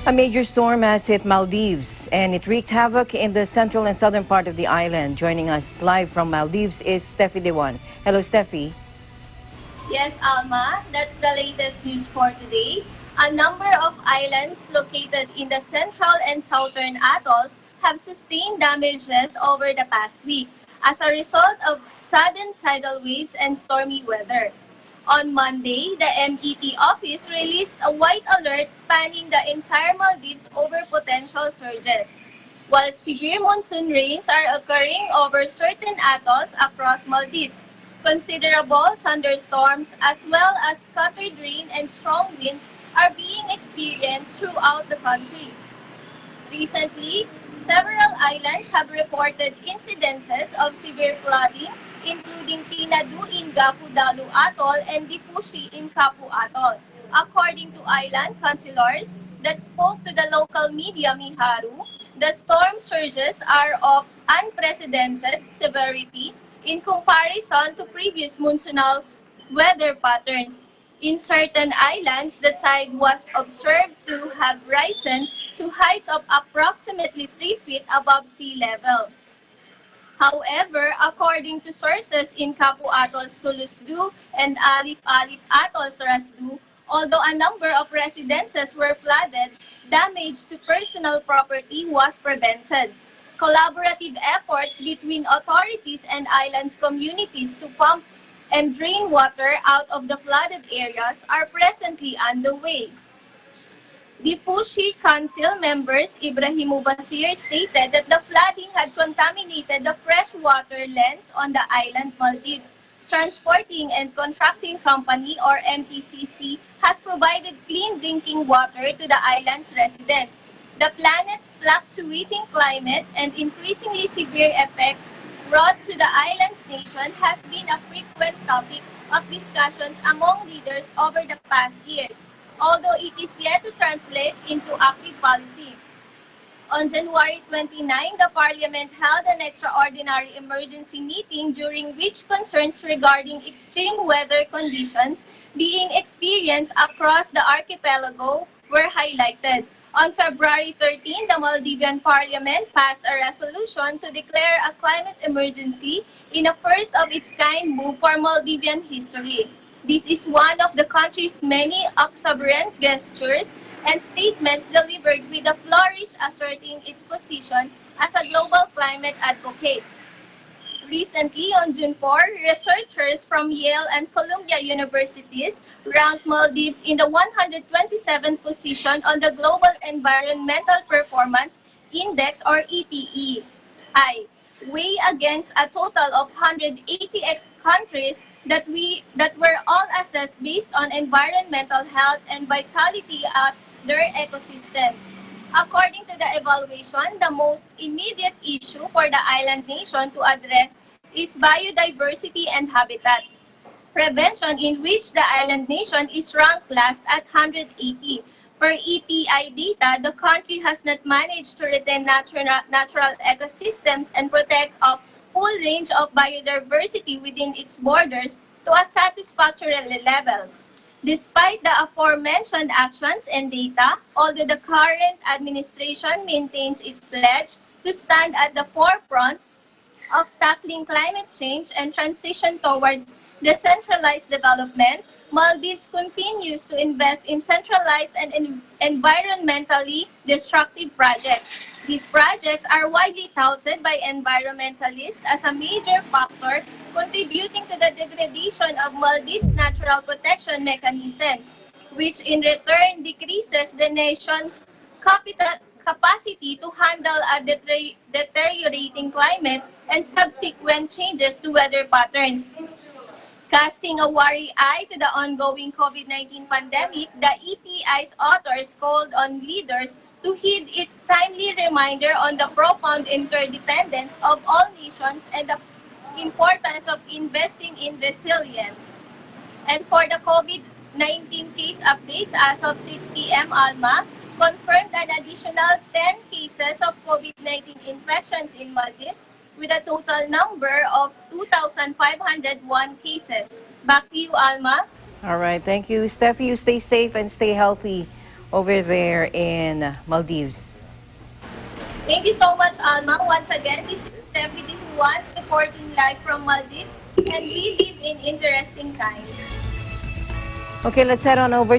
A major storm has hit Maldives and it wreaked havoc in the central and southern part of the island. Joining us live from Maldives is Steffi Dewan. Hello, Steffi. Yes, Alma, that's the latest news for today. A number of islands located in the central and southern atolls have sustained damages over the past week as a result of sudden tidal waves and stormy weather. On Monday, the MET office released a white alert spanning the entire Maldives over potential surges. While severe monsoon rains are occurring over certain atolls across Maldives, considerable thunderstorms as well as scattered rain and strong winds are being experienced throughout the country. Recently, several islands have reported incidences of severe flooding, including Tinadu in Gapudalu Atoll and Dipushi in Kapu Atoll. According to island councilors that spoke to the local media Miharu, the storm surges are of unprecedented severity in comparison to previous monsoonal weather patterns. In certain islands, the tide was observed to have risen to heights of approximately 3 feet above sea level. However, according to sources in Kapu Atolls Tulusdu and Alif Alif Atolls Rasdu, although a number of residences were flooded, damage to personal property was prevented. Collaborative efforts between authorities and islands communities to pump and drain water out of the flooded areas are presently underway. Difushi Council members Ibrahimu Basir stated that the flooding had contaminated the freshwater lens on the island Maldives. Transporting and Contracting Company or MPCC has provided clean drinking water to the island's residents. The planet's fluctuating climate and increasingly severe effects brought to the island's nation has been a frequent topic of discussions among leaders over the past years, although it is yet to translate into active policy. On January 29, the Parliament held an extraordinary emergency meeting during which concerns regarding extreme weather conditions being experienced across the archipelago were highlighted. On February 13, the Maldivian Parliament passed a resolution to declare a climate emergency in a first-of-its-kind move for Maldivian history. This is one of the country's many exuberant gestures and statements delivered with a flourish asserting its position as a global climate advocate. Recently, on June 4, researchers from Yale and Columbia Universities ranked Maldives in the 127th position on the Global Environmental Performance Index or EPEI, way against a total of 188 countries that were all assessed based on environmental health and vitality at their ecosystems. According to the evaluation, the most immediate issue for the island nation to address is biodiversity and habitat prevention, in which the island nation is ranked last at 180. Per EPI data, the country has not managed to retain natural ecosystems and protect a full range of biodiversity within its borders to a satisfactory level. Despite the aforementioned actions and data, although the current administration maintains its pledge to stand at the forefront of tackling climate change and transition towards decentralized development, Maldives continues to invest in centralized and environmentally destructive projects. These projects are widely touted by environmentalists as a major factor contributing to the degradation of Maldives' natural protection mechanisms, which in return decreases the nation's capital capacity to handle a deteriorating climate and subsequent changes to weather patterns. Casting a wary eye to the ongoing COVID-19 pandemic, the EPI's authors called on leaders to heed its timely reminder on the profound interdependence of all nations and the importance of investing in resilience. And for the COVID-19 case updates as of 6 p.m., Alma confirmed an additional 10 cases of COVID-19 infections in Maldives, with a total number of 2,501 cases. Back to you, Alma. All right. Thank you, Steffi. You stay safe and stay healthy over there in Maldives. Thank you so much, Alma. Once again, this is Deputy Juan reporting live from Maldives, and we live in interesting times. Okay, let's head on over